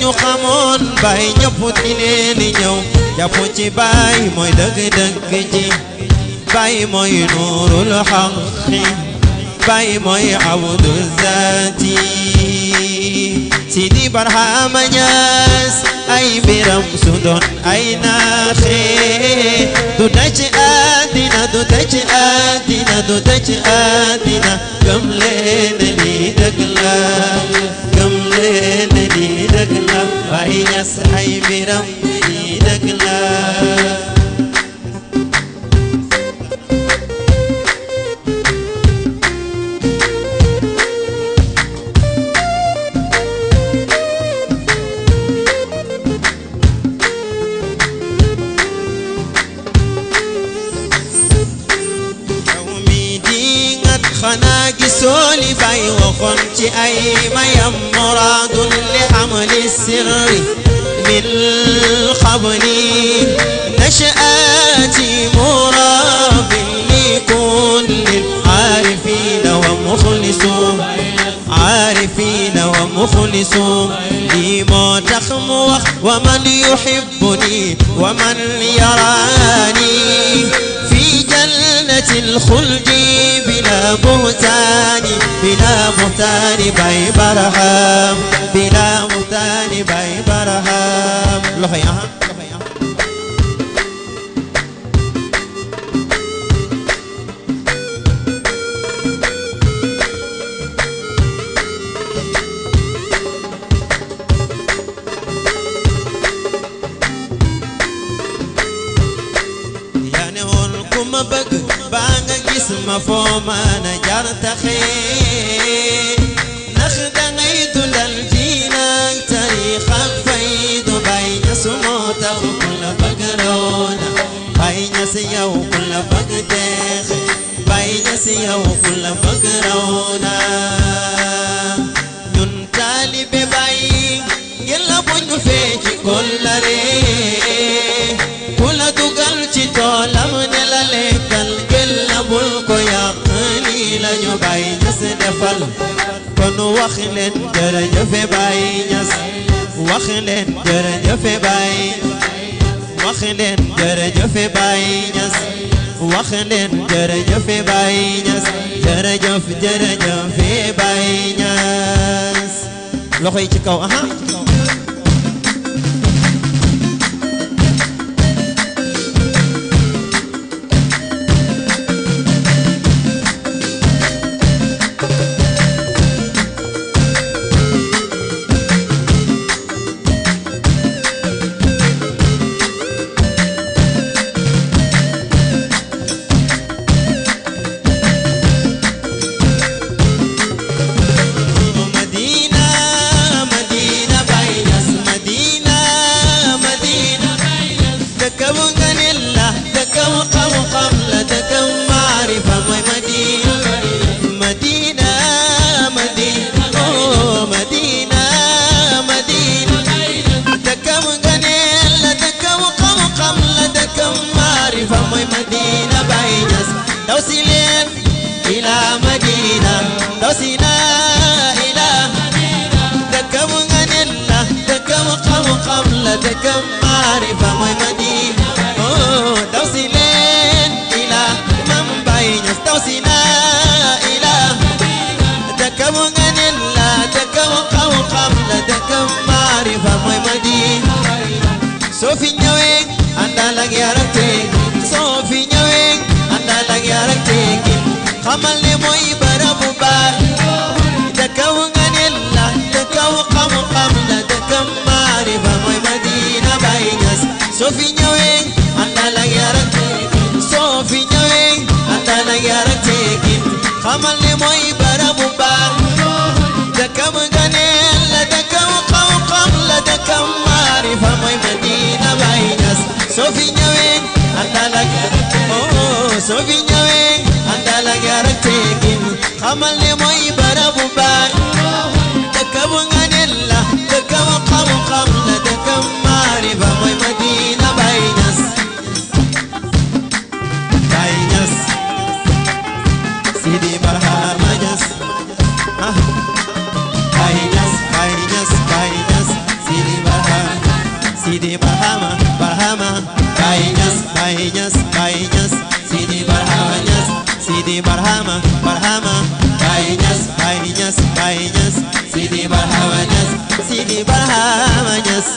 ñu xamoon Baay ñëpp di leen ñëw jàpp ci Baay mooy dëgg-dëgg ji Baay mooy nuurul xaqi Baay mooy abdu zaati Sidi Barhama Ñas ay mbiram su doon ay naaxe du daj àddina du daj àddina du daj àddina gëm leen lii dëgg la gëm leen lii dëgg la Baay Ñas ay mbiram lii dëgg la xanaa gisoo li Baay waxoon ci ay mayam muraadun li amali sirri min qabli nashaati muraabin li kulli aarifiina wa muxlisun aarifiina wa muxlisun lii moo tax mu wax wa man yuhibbuni wa man yaraani fi jannati al-xuldi بلا بهتان بلا بهتان Baay Barham بلا بهتان Baay Barham loxo yi yaa ne woon ku ma bëgg baa nga gis ma foo mën a jar taxee ndax dangay dundal diina ak tariixa ak faydu Baay Ñas moo tax ku la bëgg raw na Baay Ñas yow ku la bëgg teexe Baay Ñas yow ku la bëgg raw na ñun taalibe Baay ngir la buñ fee ci kóllare ku la dugal ci toolam ne la lekkal bul ko yàq lii la ñu Baay Ñas defal kon wax leen jërëjëf Baay Ñas wax leen jërëjëf Baay wax leen jërëjëf Baay Ñas wax leen jërëjëf Baay Ñas jërëjëf jërëjëf Baay Ñas loxo yi ci kaw aha دكم معرفة موي مدينة توصيلين إلى من Baay Ñas توصينا إلى دكم غنيلا دكم قوقم دكم معرفة موي مدينة سوفي نيوين أندالك ياركتك سوفي نيوين أندالك ياركتك خمال لي موي برابو بار دكم غنيلا دكم قوقم دكم معرفة موي مدينة Baay Ñas سوفي نيوين أندالك ياركتك سوفي نيوين أندالك ياركتك خمال لي موي برابو بار دكم غنيلا دكم قوقم دكم معرفة موي مدينة Baay Ñas سوفي نيوين أندالك سوفي نيوين أندالك ياركتك خمال لي موي برابو بار دكم غنيلا دكم قوقم دكم معرفة موي مدينة Baay Ñas Baay Ñas Sidi Barhama Ñas Baay Ñas Baay Ñas Baay Ñas Sidi Niass Baye Niass Sidi Barhama Niass Sidi Barhama Niass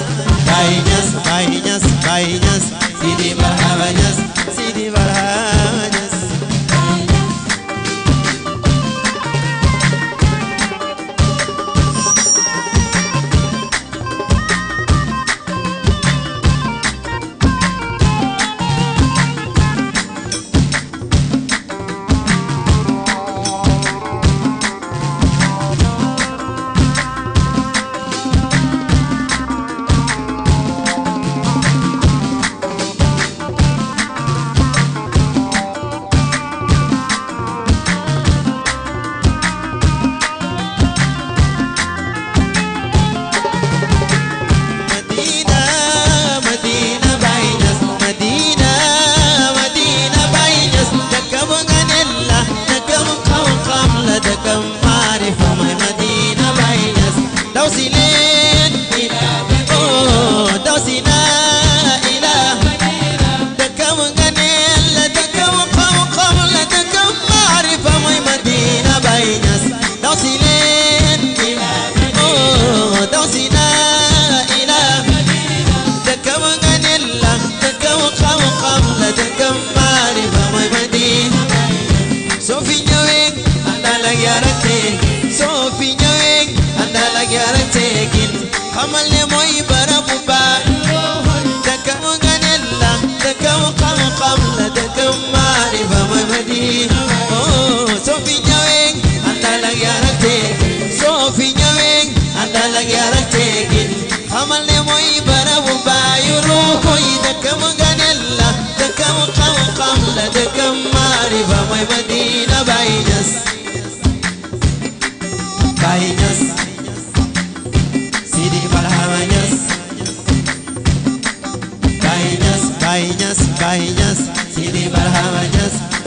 Baye Niass Baye Niass Baye Niass Sidi Barhama Niass Sidi Barhama Niass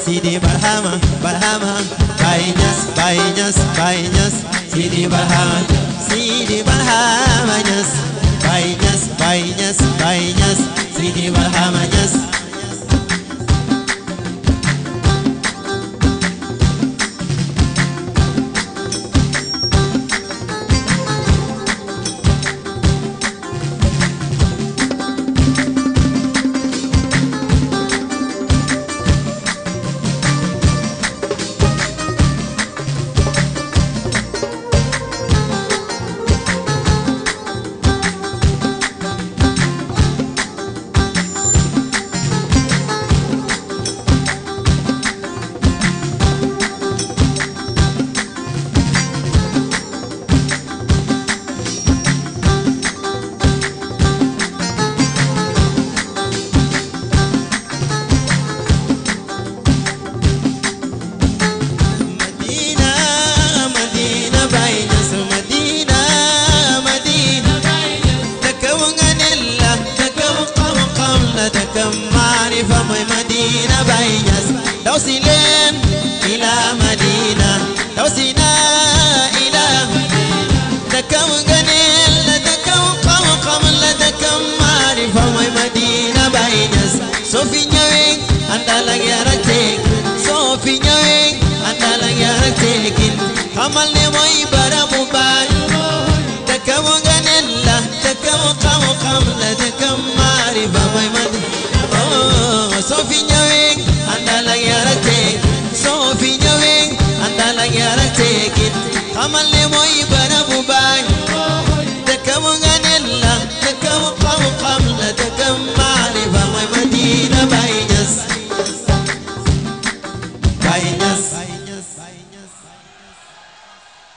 Sidi Barhama, Barhama, Baye Niass, Baye Niass, Baye Niass, Sidi Barhama, Sidi Barhama Niass, Baye Niass, Baye Niass, Baye Niass, Sidi Barhama Niass. Amalle moy barabu bay takam ganella takam qam qam la takam ma'rifa